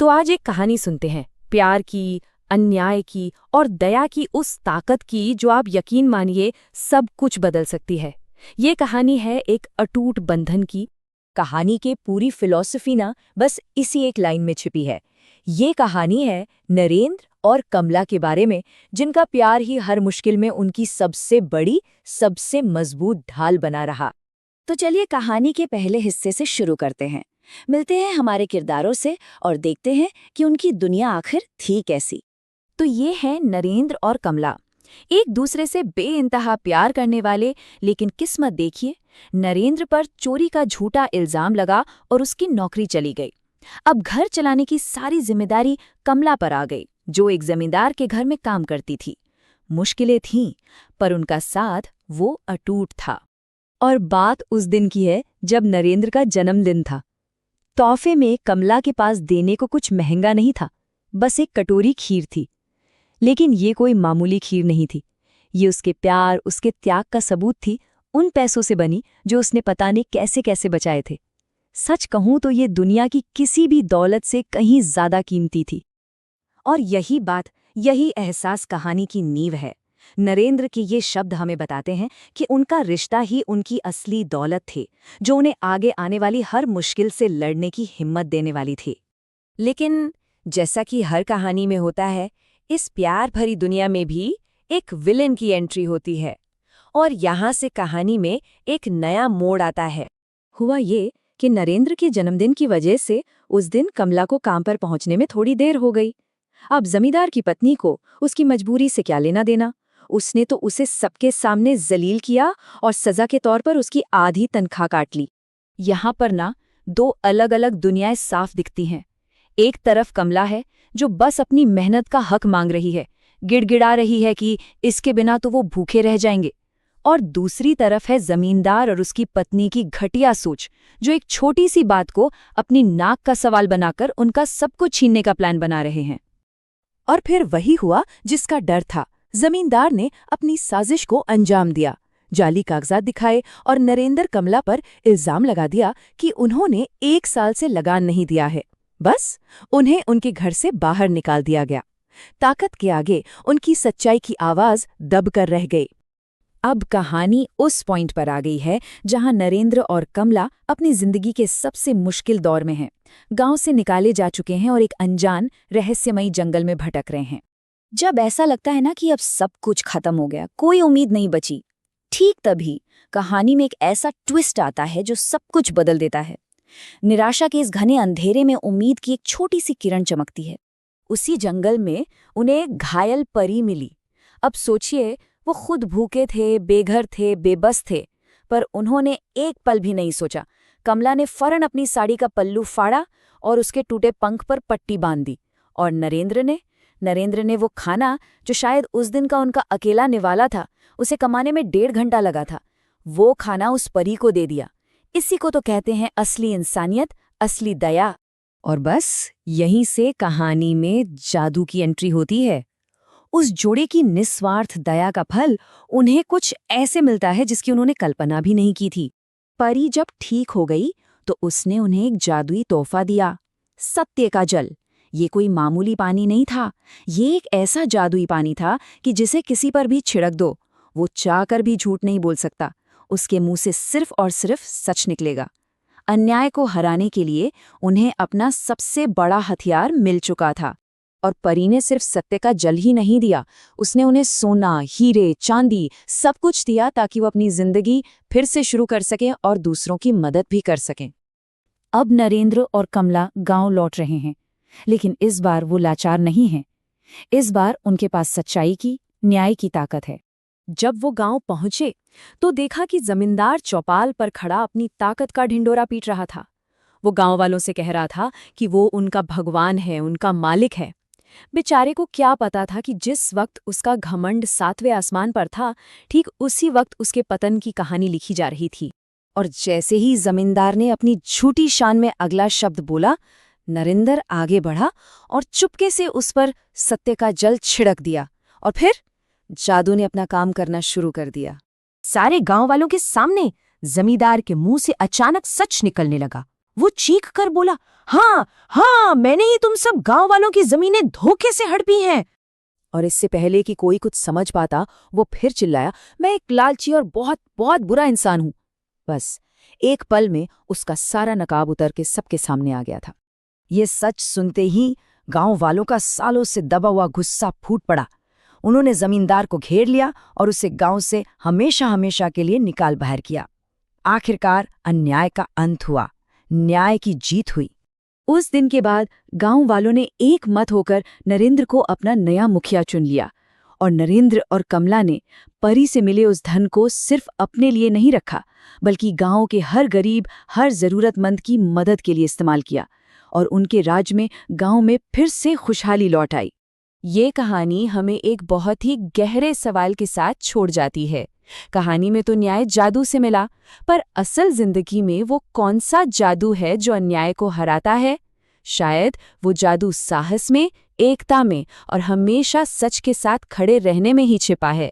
तो आज एक कहानी सुनते हैं, प्यार की, अन्याय की और दया की उस ताकत की जो आप यकीन मानिए सब कुछ बदल सकती है। ये कहानी है एक अटूट बंधन की। कहानी के पूरी फिलॉसफी ना बस इसी एक लाइन में छिपी है। ये कहानी है नरेंद्र और कमला के बारे में, जिनका प्यार ही हर मुश्किल में उनकी सबसे बड़ी, सबसे मजबूत ढाल बना रहा। तो चलिए कहानी के पहले हिस्से से शुरू करते हैं। मिलते हैं हमारे किरदारों से और देखते हैं कि उनकी दुनिया आखिर थी कैसी। तो ये हैं नरेंद्र और कमला, एक दूसरे से बेइंतहा प्यार करने वाले। लेकिन किस्मत देखिए, नरेंद्र पर चोरी का झूठा इल्जाम लगा और उसकी नौकरी चली गई। अब घर चलाने की सारी जिम्मेदारी कमला पर आ गई, जो एक जमींदार के घर में काम करती थी। मुश्किलें थीं, पर उनका साथ वो अटूट था। और बात उस दिन की है जब नरेंद्र का जन्मदिन था। तोहफे में कमला के पास देने को कुछ महंगा नहीं था, बस एक कटोरी खीर थी। लेकिन ये कोई मामूली खीर नहीं थी। ये उसके प्यार, उसके त्याग का सबूत थी, उन पैसों से बनी जो उसने पता नहीं कैसे कैसे बचाए थे। सच कहूं तो ये दुनिया की किसी भी दौलत से कहीं ज्यादा कीमती थी। और यही बात, यही एहसास कहानी की नींव है। नरेंद्र के ये शब्द हमें बताते हैं कि उनका रिश्ता ही उनकी असली दौलत थे, जो उन्हें आगे आने वाली हर मुश्किल से लड़ने की हिम्मत देने वाली थी। लेकिन जैसा कि हर कहानी में होता है, इस प्यार भरी दुनिया में भी एक विलेन की एंट्री होती है। और यहाँ से कहानी में एक नया मोड़ आता है। हुआ ये कि नरेंद्र के जन्मदिन की वजह से उस दिन कमला को काम पर पहुंचने में थोड़ी देर हो गई। अब जमींदार की पत्नी को उसकी मजबूरी से क्या लेना देना। उसने तो उसे सबके सामने जलील किया और सजा के तौर पर उसकी आधी तनख्वाह काट ली। यहाँ पर ना दो अलग अलग दुनियाएं साफ दिखती हैं। एक तरफ कमला है जो बस अपनी मेहनत का हक मांग रही है, गिड़गिड़ा रही है कि इसके बिना तो वो भूखे रह जाएंगे। और दूसरी तरफ है जमींदार और उसकी पत्नी की घटिया सोच, जो एक छोटी सी बात को अपनी नाक का सवाल बनाकर उनका सब कुछ छीनने का प्लान बना रहे हैं। और फिर वही हुआ जिसका डर था। जमींदार ने अपनी साजिश को अंजाम दिया, जाली कागजात दिखाए और नरेंद्र कमला पर इल्जाम लगा दिया कि उन्होंने 1 साल से लगान नहीं दिया है। बस उन्हें उनके घर से बाहर निकाल दिया गया। ताकत के आगे उनकी सच्चाई की आवाज दब कर रह गई। अब कहानी उस पॉइंट पर आ गई है जहां नरेंद्र और कमला अपनी जिंदगी के सबसे मुश्किल दौर में हैं। गांव से निकाले जा चुके हैं और एक अनजान, रहस्यमयी जंगल में भटक रहे हैं। जब ऐसा लगता है ना कि अब सब कुछ खत्म हो गया, कोई उम्मीद नहीं बची, ठीक तभी कहानी में एक ऐसा ट्विस्ट आता है जो सब कुछ बदल देता है। निराशा के इस घने अंधेरे में उम्मीद की एक छोटी सी किरण चमकती है। उसी जंगल में उन्हें एक घायल परी मिली। अब सोचिए, वो खुद भूखे थे, बेघर थे, बेबस थे, पर उन्होंने एक पल भी नहीं सोचा। कमला ने फौरन अपनी साड़ी का पल्लू फाड़ा और उसके टूटे पंख पर पट्टी बांध दी। और नरेंद्र ने वो खाना जो शायद उस दिन का उनका अकेला निवाला था, उसे कमाने में 1.5 घंटा लगा था, वो खाना उस परी को दे दिया। इसी को तो कहते हैं असली इंसानियत, असली दया। और बस यहीं से कहानी में जादू की एंट्री होती है। उस जोड़े की निस्वार्थ दया का फल उन्हें कुछ ऐसे मिलता है जिसकी उन्होंने कल्पना भी नहीं की थी। परी जब ठीक हो गई तो उसने उन्हें एक जादुई तोहफा दिया, सत्य का जल। ये कोई मामूली पानी नहीं था, ये एक ऐसा जादुई पानी था कि जिसे किसी पर भी छिड़क दो, वो चाहकर भी झूठ नहीं बोल सकता। उसके मुंह से सिर्फ और सिर्फ सच निकलेगा। अन्याय को हराने के लिए उन्हें अपना सबसे बड़ा हथियार मिल चुका था। और परी ने सिर्फ सत्य का जल ही नहीं दिया, उसने उन्हें सोना, हीरे, चांदी सब कुछ दिया ताकि वो अपनी जिंदगी फिर से शुरू कर सकें और दूसरों की मदद भी कर सकें। अब नरेंद्र और कमला गांव लौट रहे हैं, लेकिन इस बार वो लाचार नहीं हैं। इस बार उनके पास सच्चाई की, न्याय की ताकत है। जब वो गांव पहुंचे तो देखा कि जमींदार चौपाल पर खड़ा अपनी ताकत का ढिंडोरा पीट रहा था। वो गांव वालों से कह रहा था कि वो उनका भगवान है, उनका मालिक है। बेचारे को क्या पता था कि जिस वक्त उसका घमंड 7वें आसमान पर था, ठीक उसी वक्त उसके पतन की कहानी लिखी जा रही थी। और जैसे ही जमींदार ने अपनी झूठी शान में अगला शब्द बोला, नरेंद्र आगे बढ़ा और चुपके से उस पर सत्य का जल छिड़क दिया। और फिर जादू ने अपना काम करना शुरू कर दिया। सारे गांव वालों के सामने जमींदार के मुंह से अचानक सच निकलने लगा। वो चीख कर बोला, हाँ हाँ, मैंने ही तुम सब गांव वालों की जमीनें धोखे से हड़पी हैं। और इससे पहले कि कोई कुछ समझ पाता, वो फिर चिल्लाया, मैं एक लालची और बहुत बहुत बुरा इंसान हूं। बस एक पल में उसका सारा नकाब उतर के सबके सामने आ गया था। ये सच सुनते ही गांव वालों का सालों से दबा हुआ गुस्सा फूट पड़ा। उन्होंने जमींदार को घेर लिया और उसे गांव से हमेशा हमेशा के लिए निकाल बाहर किया। आखिरकार अन्याय का अंत हुआ, न्याय की जीत हुई। उस दिन के बाद गांव वालों ने एक मत होकर नरेंद्र को अपना नया मुखिया चुन लिया, और नरेंद्र और कमला ने परी से मिले उस धन को सिर्फ अपने लिए नहीं रखा, बल्कि गांव के हर गरीब, हर जरूरतमंद की मदद के लिए इस्तेमाल किया, और उनके राज में गांव में फिर से खुशहाली लौट आई। ये कहानी हमें एक बहुत ही गहरे सवाल के साथ छोड़ जाती है। कहानी में तो न्याय जादू से मिला, पर असल जिंदगी में वो कौन सा जादू है जो अन्याय को हराता है? शायद वो जादू साहस में, एकता में और हमेशा सच के साथ खड़े रहने में ही छिपा है।